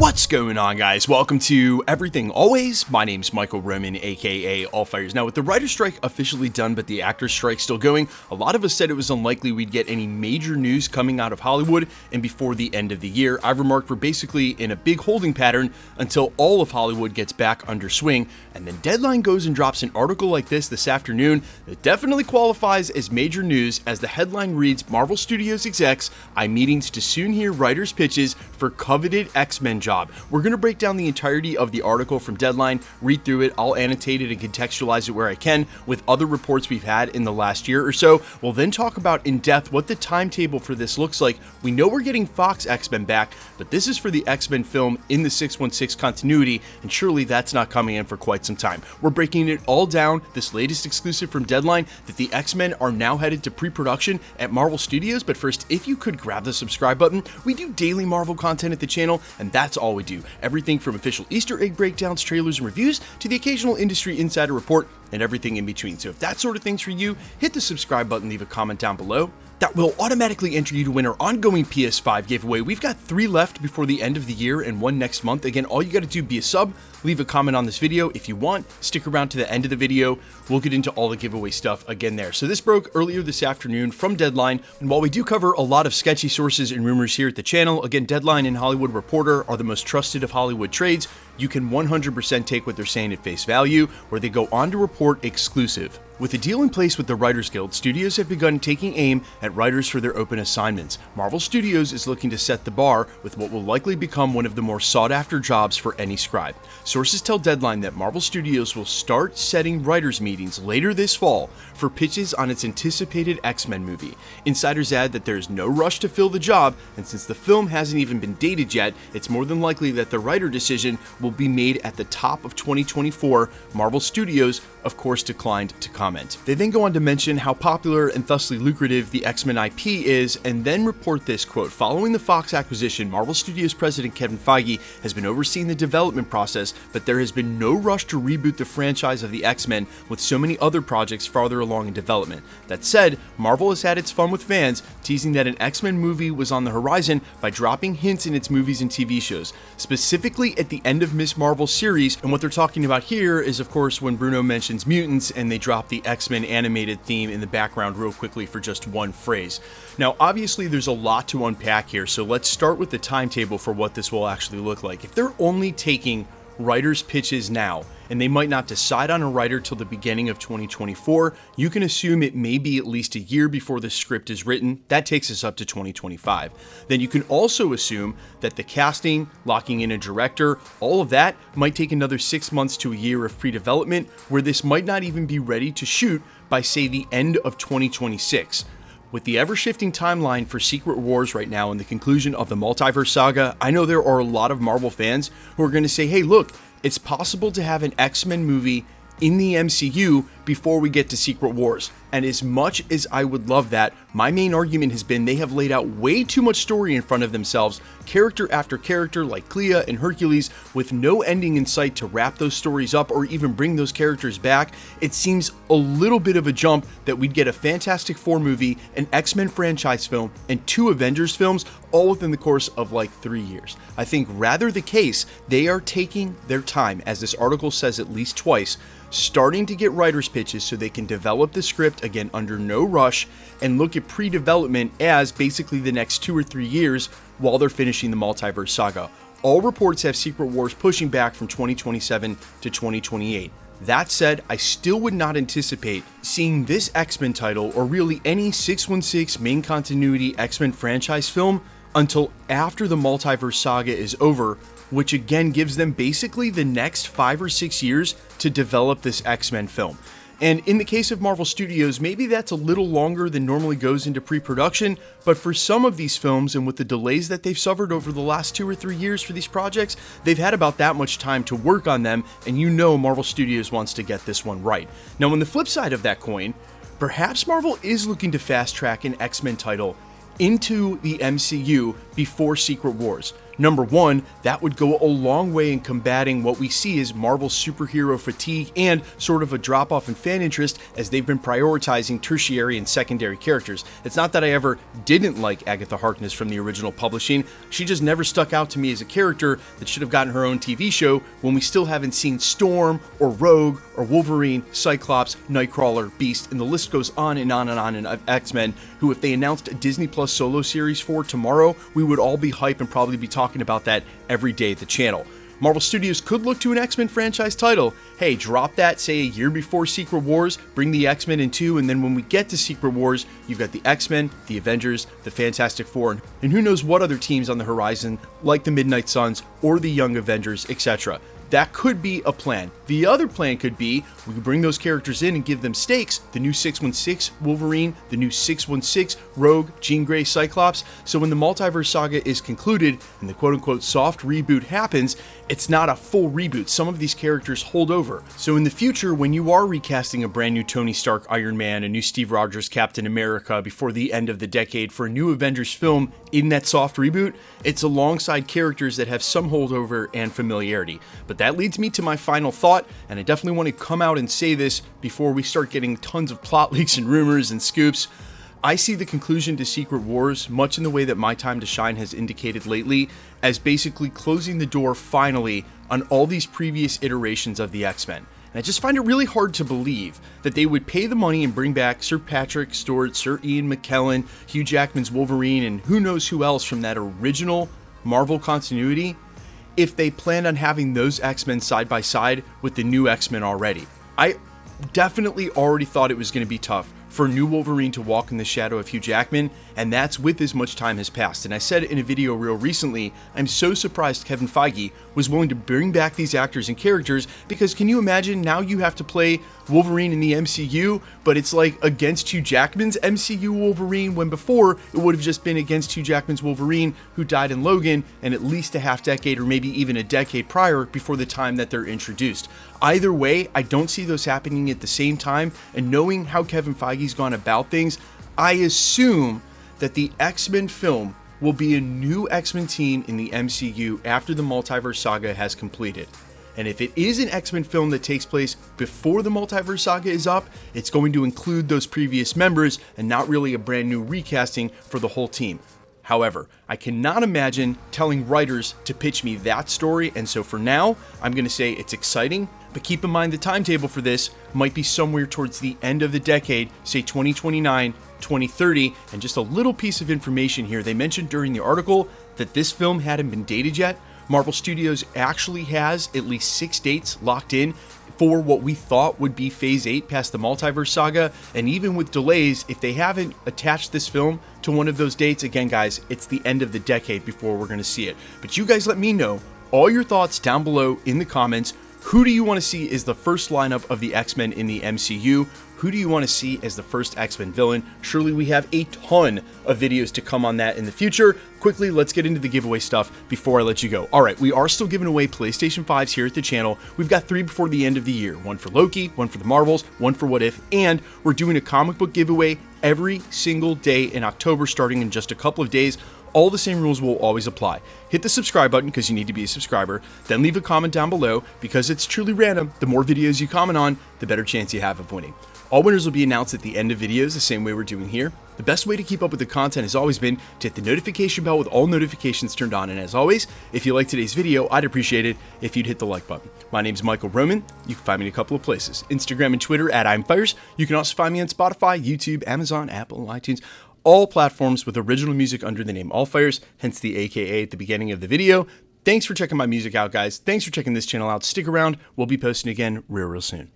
What's going on, guys? Welcome to Everything Always. My name's Michael Roman, aka Allfires. Now, with the writer's strike officially done, but the actor's strike still going, a lot of us said it was unlikely we'd get any major news coming out of Hollywood and before the end of the year. I've remarked we're basically in a big holding pattern until all of Hollywood gets back under swing, and then Deadline goes and drops an article like this afternoon that definitely qualifies as major news, as the headline reads, Marvel Studios execs eye meetings to soon hear writers' pitches for coveted X-Men job. We're going to break down the entirety of the article from Deadline, read through it, I'll annotate it and contextualize it where I can with other reports we've had in the last year or so. We'll then talk about in depth what the timetable for this looks like. We know we're getting Fox X-Men back, but this is for the X-Men film in the 616 continuity, and surely that's not coming in for quite some time. We're breaking it all down, this latest exclusive from Deadline, that the X-Men are now headed to pre-production at Marvel Studios. But first, if you could grab the subscribe button, we do daily Marvel content at the channel, and that's all we do. Everything from official Easter egg breakdowns, trailers, and reviews to the occasional industry insider report and everything in between. So if that sort of thing's for you, hit the subscribe button, leave a comment down below. That will automatically enter you to win our ongoing PS5 giveaway. We've got 3 left before the end of the year and 1 next month. Again, all you got to do, be a sub, leave a comment on this video. If you want, stick around to the end of the video. We'll get into all the giveaway stuff again there. So this broke earlier this afternoon from Deadline, and while we do cover a lot of sketchy sources and rumors here at the channel, again, Deadline and Hollywood Reporter are the most trusted of Hollywood trades. You can 100% take what they're saying at face value, where they go on to report exclusive. With a deal in place with the Writers Guild, studios have begun taking aim at writers for their open assignments. Marvel Studios is looking to set the bar with what will likely become one of the more sought-after jobs for any scribe. Sources tell Deadline that Marvel Studios will start setting writers' meetings later this fall for pitches on its anticipated X-Men movie. Insiders add that there is no rush to fill the job, and since the film hasn't even been dated yet, it's more than likely that the writer decision will be made at the top of 2024. Marvel Studios, of course, declined to comment. They then go on to mention how popular and thusly lucrative the X-Men IP is, and then report this, quote, following the Fox acquisition, Marvel Studios president Kevin Feige has been overseeing the development process, but there has been no rush to reboot the franchise of the X-Men with so many other projects farther along in development. That said, Marvel has had its fun with fans, teasing that an X-Men movie was on the horizon by dropping hints in its movies and TV shows, specifically at the end of Ms. Marvel's series. And what they're talking about here is, of course, when Bruno mentions mutants and they drop the X-Men animated theme in the background real quickly for just one phrase. Now, obviously, there's a lot to unpack here, so let's start with the timetable for what this will actually look like. If they're only taking writers' pitches now, and they might not decide on a writer till the beginning of 2024, you can assume it may be at least a year before the script is written. That takes us up to 2025. Then you can also assume that the casting, locking in a director, all of that might take another 6 months to a year of pre-development, where this might not even be ready to shoot by, say, the end of 2026. With the ever-shifting timeline for Secret Wars right now and the conclusion of the multiverse saga, I know there are a lot of Marvel fans who are going to say, hey, look, it's possible to have an X-Men movie in the MCU before we get to Secret Wars. And as much as I would love that, my main argument has been they have laid out way too much story in front of themselves, character after character like Clea and Hercules, with no ending in sight to wrap those stories up or even bring those characters back. It seems a little bit of a jump that we'd get a Fantastic Four movie, an X-Men franchise film, and 2 Avengers films all within the course of like 3 years. I think rather the case, they are taking their time, as this article says at least twice, starting to get writers' pitches so they can develop the script, again, under no rush, and look at pre-development as basically the next 2 or 3 years while they're finishing the multiverse saga. All reports have Secret Wars pushing back from 2027 to 2028. That said, I still would not anticipate seeing this X-Men title, or really any 616 main continuity X-Men franchise film, until after the multiverse saga is over, which again gives them basically the next 5 or 6 years to develop this X-Men film. And in the case of Marvel Studios, maybe that's a little longer than normally goes into pre-production, but for some of these films, and with the delays that they've suffered over the last 2 or 3 years for these projects, they've had about that much time to work on them, and you know Marvel Studios wants to get this one right. Now, on the flip side of that coin, perhaps Marvel is looking to fast-track an X-Men title into the MCU before Secret Wars. Number one, that would go a long way in combating what we see as Marvel's superhero fatigue and sort of a drop-off in fan interest as they've been prioritizing tertiary and secondary characters. It's not that I ever didn't like Agatha Harkness from the original publishing, she just never stuck out to me as a character that should have gotten her own TV show when we still haven't seen Storm or Rogue or Wolverine, Cyclops, Nightcrawler, Beast, and the list goes on and on and on in X-Men, who if they announced a Disney Plus solo series for tomorrow, we would all be hype and probably be talking about that every day at the channel. Marvel Studios could look to an X-Men franchise title. Hey, drop that, say, a year before Secret Wars, bring the X-Men in too, and then when we get to Secret Wars, you've got the X-Men, the Avengers, the Fantastic Four, and who knows what other teams on the horizon, like the Midnight Suns or the Young Avengers, etc. That could be a plan. The other plan could be we could bring those characters in and give them stakes. The new 616 Wolverine, the new 616 Rogue, Jean Grey, Cyclops. So when the multiverse saga is concluded and the quote-unquote soft reboot happens, it's not a full reboot. Some of these characters hold over. So in the future, when you are recasting a brand new Tony Stark Iron Man, a new Steve Rogers Captain America before the end of the decade for a new Avengers film in that soft reboot, it's alongside characters that have some holdover and familiarity. But that leads me to my final thought, and I definitely want to come out and say this before we start getting tons of plot leaks and rumors and scoops. I see the conclusion to Secret Wars, much in the way that My Time to Shine has indicated lately, as basically closing the door finally on all these previous iterations of the X-Men. And I just find it really hard to believe that they would pay the money and bring back Sir Patrick Stewart, Sir Ian McKellen, Hugh Jackman's Wolverine, and who knows who else from that original Marvel continuity if they planned on having those X-Men side by side with the new X-Men already. I definitely already thought it was going to be tough for a new Wolverine to walk in the shadow of Hugh Jackman, and that's with as much time has passed. And I said in a video real recently, I'm so surprised Kevin Feige was willing to bring back these actors and characters, because can you imagine now you have to play Wolverine in the MCU, but it's like against Hugh Jackman's MCU Wolverine, when before it would have just been against Hugh Jackman's Wolverine who died in Logan and at least a half decade or maybe even a decade prior before the time that they're introduced. Either way, I don't see those happening at the same time, and knowing how Kevin Feige's gone about things, I assume that the X-Men film will be a new X-Men team in the MCU after the multiverse saga has completed. And if it is an X-Men film that takes place before the multiverse saga is up, it's going to include those previous members and not really a brand new recasting for the whole team. However, I cannot imagine telling writers to pitch me that story, and so for now, I'm going to say it's exciting, but keep in mind the timetable for this might be somewhere towards the end of the decade, say 2029, 2030, and just a little piece of information here. They mentioned during the article that this film hadn't been dated yet. Marvel Studios actually has at least 6 dates locked in for what we thought would be Phase 8 past the multiverse saga, and even with delays, if they haven't attached this film to one of those dates, again guys, it's the end of the decade before we're going to see it. But you guys let me know all your thoughts down below in the comments. Who do you want to see as the first lineup of the X-Men in the MCU? Who do you want to see as the first X-Men villain? Surely we have a ton of videos to come on that in the future. Quickly, let's get into the giveaway stuff before I let you go. All right, we are still giving away PlayStation 5s here at the channel. We've got 3 before the end of the year. 1 for Loki, 1 for the Marvels, 1 for What If, and we're doing a comic book giveaway every single day in October starting in just a couple of days. All the same rules will always apply. Hit the subscribe button because you need to be a subscriber, then leave a comment down below because it's truly random. The more videos you comment on, the better chance you have of winning. All winners will be announced at the end of videos, the same way we're doing here. The best way to keep up with the content has always been to hit the notification bell with all notifications turned on, and as always, if you like today's video, I'd appreciate it if you'd hit the like button. My name's Michael Roman. You can find me in a couple of places. Instagram and Twitter at I'mFires. You can also find me on Spotify, YouTube, Amazon, Apple, iTunes, all platforms with original music under the name AllFires, hence the AKA at the beginning of the video. Thanks for checking my music out, guys. Thanks for checking this channel out. Stick around. We'll be posting again real soon.